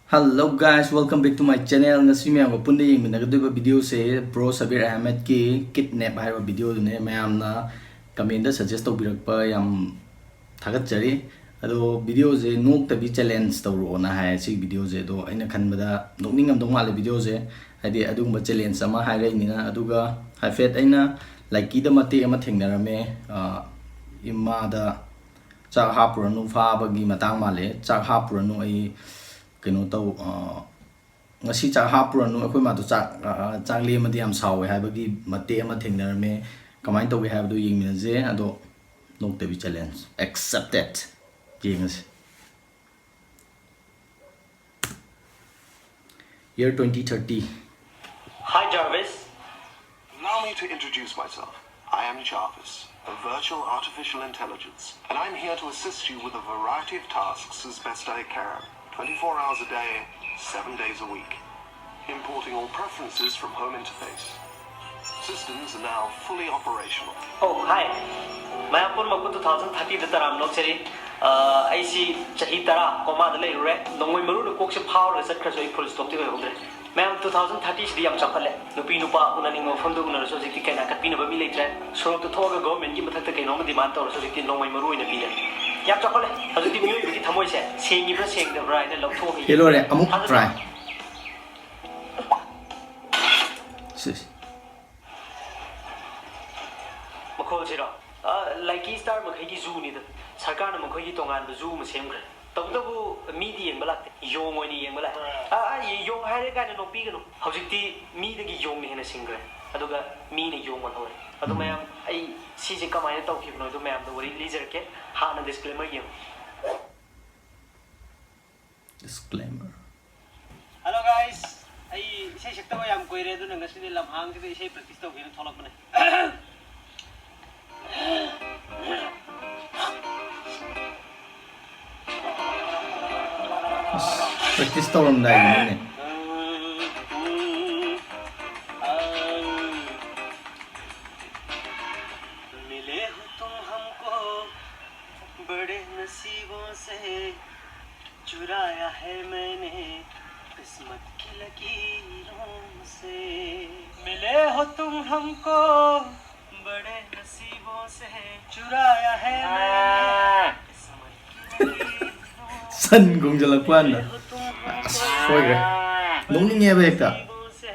Hello guys, welcome back to my channel. Ngasi mayam ko punde yeng minagdoi video se Bro Sabir Ahmed ki kidnap haiba video dune mayam na comment da suggest tawbirakpa yam thagatjari. Ado video je Noktabi challenge tawro na hai si video je do aina khanbada nokningam dong male video je hadi adugumba challenge ama hairai nina aduga haifet aina like da mate ama thengnarame imma da chak hapuranu fa bagi matang male chak hapuranu ai kino tau ngasi chak hapuranu akoi ma to chak le ma diam sawe haibagi mate ama thengnarame kamai tawge haibdu yingmina je ado Noktabi challenge accepted yengas year 2030. Hi Jarvis. Allow me to introduce myself. I am Jarvis, a virtual artificial intelligence, and I'm here to assist you with a variety of tasks as best I can. 24 hours a day, 7 days a week. Importing all preferences from home interface. Systems are now fully operational. Oh, hi. Manipur maku 2030 da taram nok seri. I see chahi tara koma da lei re. Nongoi maru no kok se power reset kra so I full stop ti ho gre. Ma'am 2030 si yam chakhale. Nupi nupa unani ngo phom do unana so jikti kana kat pina ba mi leitre. So to thoga government gi mathak ta kai no ma demand tor so jikti nongoi maru ina pi le. Yam chakhale. Adu ti mi gi thamoi se sengi bra seng da bra ina lok tho gi. Hello re amuk try sis Makho jira like star makhai gi zoo ni da sarkar na makhoi gi tongan ba zoo ma sem kre tawdabu mi di yeng balak yong oni yeng balak yong haire ka na no pi gano hojikti mi da gi yong ni hena singre aduga mi ni yong ma hore adu mayam ai si je kamai na taw khibno adu mayam da wari leaser ke ha na disclaimer yeng disclaimer. Hello guys, I say shakta ba yam koi re do nang asini lamhang se say practice to gina tholak mane. Practice tawam dai ne मिले हो तुम हमको बड़े नसीबों से चुराया है मैंने किस्मत की लकीरों से मिले हो तुम हमको बड़े नसीबों से चुराया है मैंने किस्मत की लकीरों san kung jalakwan na soy gre nong ni nge ba ka से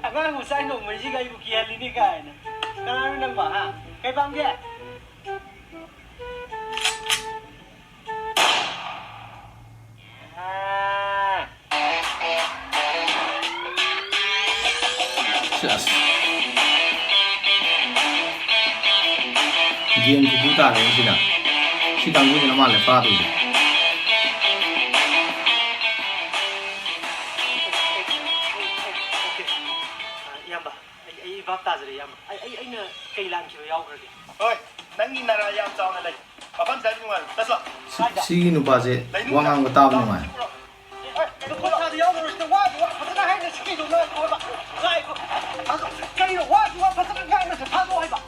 Agang usai nong mai ji gai bu kia lini kai na. Kana nang ba ha? Kai bang dia. just game ku buta le sina si kang ku na ma le pa tu Yamba. Ai bab ta zari yamba. Ai na kai lan ki yau kar. Oi, nangi nara yam chao na lai. Papan sai nungal, tasla. si nu pa je wangang ko ta ba ma Oi, cái con ta yau rồi cái quá quá, phát ra hay là cái đồ nó coi ba. Lại ko. Cái đồ quá quá phát ra ngay nó sẽ phá rồi ba.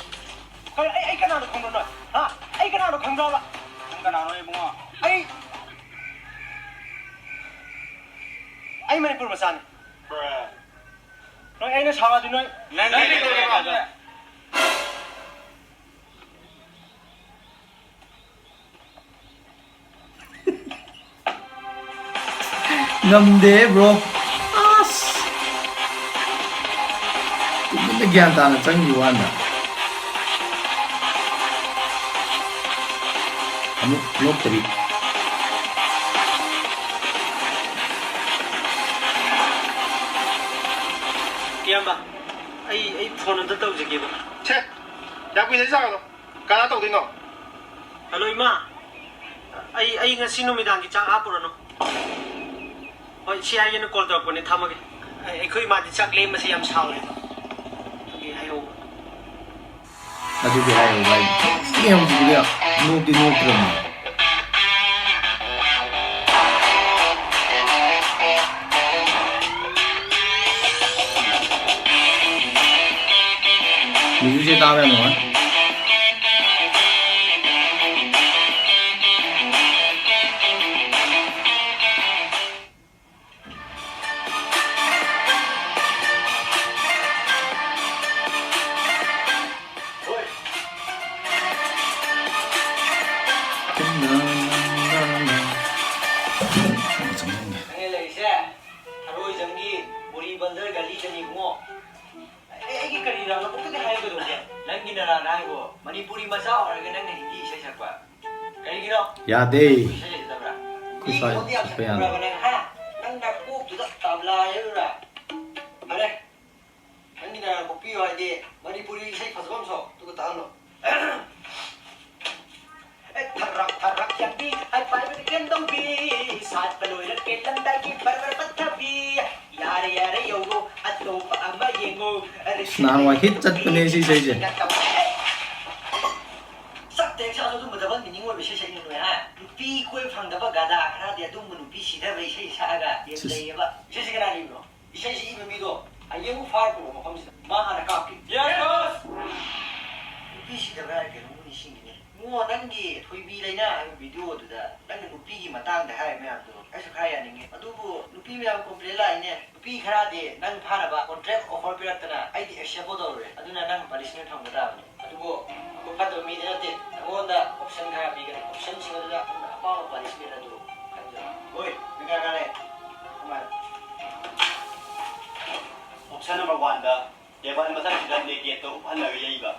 Cái cái nào nó không rồi. Ha? Ai cái nào nó không rồi ba. Không cái nào nó em không. Ai Manipur mà san. Nói ai nó sao thì nói. Nangi đi rồi. ngamde bro as tu gyan ta na chang yuan na amuk Noktabi Yamba. Ai phone nó tao gì ba. Che. Ya kui sai sao? Kana tau ding no. Hello ima. Ai ngasi numidang ki chang apura no. Oi si ai na call tawak ni thamage. Ai khoi ma di chak le ma si yam saw le. Gi ai o. adu bi hai bai em ji le no di no tram music ta ba no ꯅꯔꯥꯅꯤ ꯏꯕꯨꯡꯉꯣ ꯑꯩꯒꯤ ꯀꯔꯤꯔꯥ ꯂꯧꯕꯨꯛꯇꯗꯤ ꯍꯥꯏꯒꯗꯧꯒꯦ ꯅꯪꯒꯤ ꯅꯔꯥꯅ ꯍꯥꯏꯕꯣ ꯃꯅꯤꯄꯨꯔꯤ ꯃꯆꯥ ꯑꯣꯏꯔꯒ ꯅꯪꯅ ꯍꯤꯟꯗꯤ ꯏꯁꯩ ꯁꯛꯄ ꯀꯔꯤꯒꯤꯅꯣ ꯌꯥꯗꯦ ꯏꯁꯩ ꯂꯩꯇꯕ꯭ꯔꯥ ꯈꯨꯠꯁꯥ ꯈꯣꯟꯗꯤ ꯌꯥꯝ ꯁꯛꯄ ꯌꯥꯗꯦ ꯁꯛꯄ꯭ꯔꯥꯕ ꯅꯪ ꯍꯥ ꯅꯪ ꯅꯀꯣꯛꯇꯨꯗ ꯇꯕ꯭ꯂꯥ ꯍꯥꯏꯕ꯭ꯔꯥ ꯐꯔꯦ ꯅꯪꯒꯤ ꯅꯔꯥ ꯀꯣꯛꯄꯤꯌꯣ ꯍꯥꯏꯗꯤ ꯃꯅꯤꯄꯨꯔꯤ ꯏꯁꯩ ꯐꯖꯕ ꯑꯃ ꯁꯛ ꯑꯗꯨꯒ ꯇꯥꯍꯜꯂꯣ Tarak yang bi, ay payah kendong bi, saat peluit kendang dagi berberpatabi, yare yare yogo, atau pa ama yengo, Nah, wah hit cat punya sih saja. Sakti yang saya tu betul-betul mending orang biasa saya ni ha, lupi kue fang dapat gada, kerana dia tu menupi sida biasa saya agak, dia lagi apa, saya sekarang ni bro, saya sih ini tu, ayam far pun macam ni, mana nak kapi? Ya bos. Lupi sida berada di rumah ni sini. Mua nangi Panthoiba laina video tu dah nang nupi ki matang dah hai mea tu ai su khai aninge adubu nupi mea complain la ine nupi khara de nang phana ba contract offer piratana ai di accept do re aduna nang punishment thang da adubu ko phat mi de te ngonda option khara bi ga option singa da apa punishment adu khanja oi mega ga le kuma option number 1 da yeban masal sidan de ke to uphan la yai ba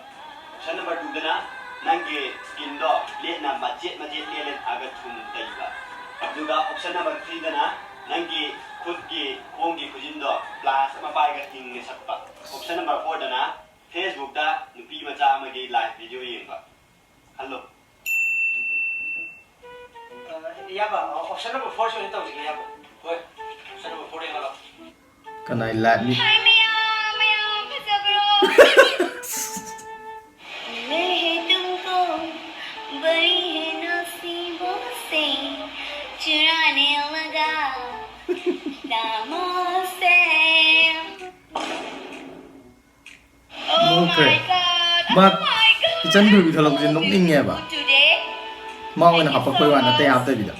option number 2 da na nange skin do le na majet le aga thum dai ba aduga option number 3 da na nange khud ki khong ki khujin do plus ma pai ga ting ni sakpa option number 4 da na Facebook da nupi macha ma ge live video yeng ba hello ya ba option number 4 so ni tau ji ya ba oi option number 4 ngalo Kanai live ni. Okay. But ijan du bi tholok jin nokning nge ba. Ma wen hapa koi wan ate ap da bi da.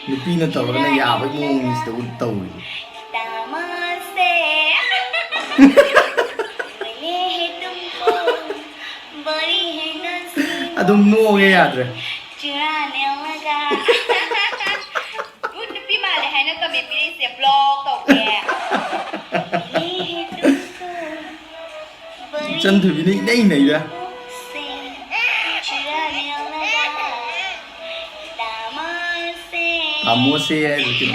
Nupi na tawra na ya ba mo ngis da ut taw. Adum no ge yadre. Chân thử bị này này ra. Mua xe rồi chứ.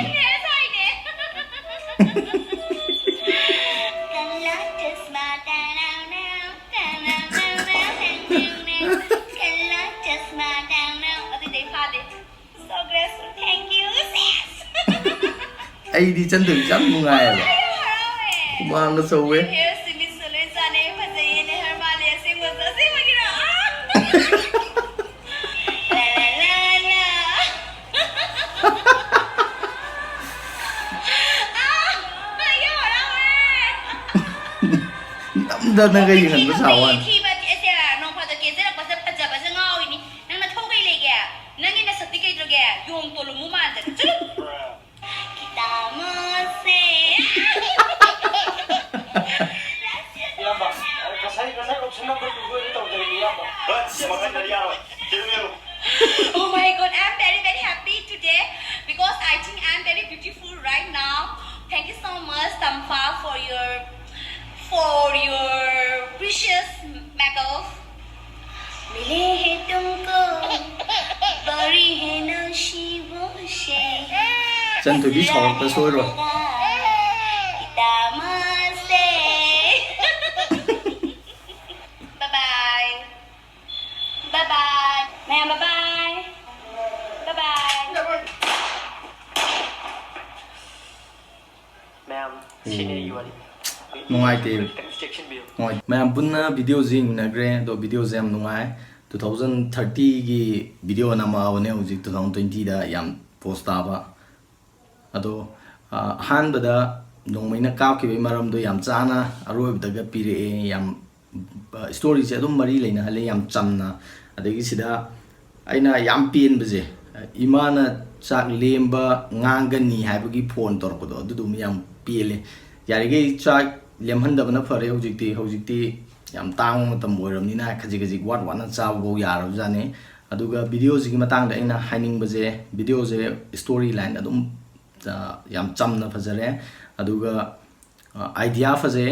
Ai đi chân thử chắc một ngày rồi. Mang nó sâu ấy. Đó nó gây gì hình sao anh? Oh my god, I'm very happy today because I think I'm very beautiful right now. Thank you so much, Tamfa, for your precious medals. मिले हैं तुमको बड़ी है नसीबों से Chân thử biết chọn cái xôi rồi. Bye bye. Bye bye. Ma'am, bye bye. Bye bye. Ma'am, sini you are. Nungai te. Section view. Nungai. Ma'am punna video zing na gre do video jam nungai. 2030 gi video na ma awne ujik 2020 da yam post ta ba. Ado han bada nongmaina kap ki maram do yam chana aroi daga pire yam story se adum mari leina hale yam chamna adagi sida aina yam pin beje imana chak lemba ngangani haibagi phone torkodo adudum yam pile yarige chak lemhandabna phare hojikti yam tang matam oiramnina khaji wat wana chaw go yarab jane aduga video ji matang da aina haining baje video je story line adum yam chamna phajare aduga idea faje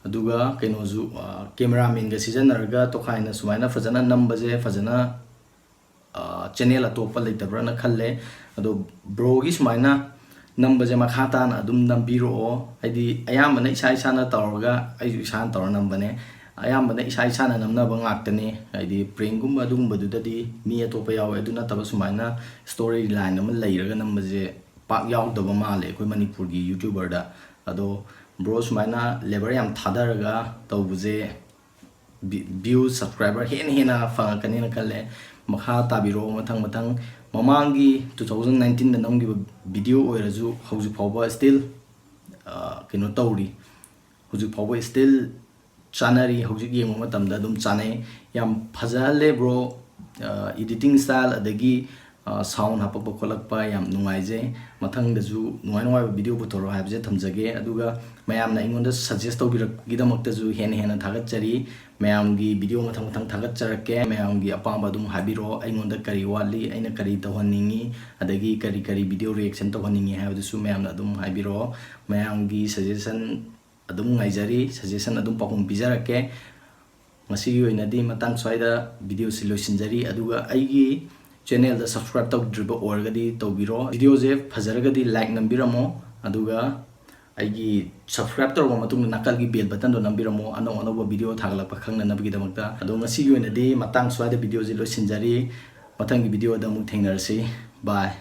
aduga kaino ju cameraman ga seasoner to khaina sumaina fajana number je fajana channel atopa leitabra na khalle ado bro gi sumaina number je makhata na adum nambiro aidi ayamana isa isa na tawga ai isa na tawra number ne ayamana isa isa na namna bangaktane aidi prank gumba dum badudadi mi atopa yawe aduna taba sumaina story line am leiraga number je pak yaw doba male koi manipur gi youtuber da ado bro sumaina labor yam thadaraga tawbuje view subscriber hena fangakani na kalle makha tabiro mathang mamangi 2019 da namgi video oiraju hauju phawba still kino tawri hauju phawba still chanari hauju yeng matamda dum chanai yam phajale bro editing style adagi sound hapakpa kholakpa yam nungaije mathang daju nungai video butoro habje thamjage aduga mayam na ingonda suggest tawbirak gidamakta ju hena thagatchari mayam gi video mathang thagatcharake mayam gi apamba dum habiro ingonda kari wali aina kari tawhaningi adagi kari video reaction tawhaningi habdusu mayam na dum habiro mayam gi suggestion adum ngaijari suggestion adum pakum bijarake ngasi yoinadi matang swaida video silosinjari aduga aigi channel da subscribe tawdriba orgadi tawbiro video je fajaragadi like nambiramo aduga aigi subscribe tawba matung nakal gi bell button do nambiramo ano video thaglakpa khangna nabgi damakta adu ngasi gi oinadi matang swaida video je losinjari matang gi video da mu thengnarsi bye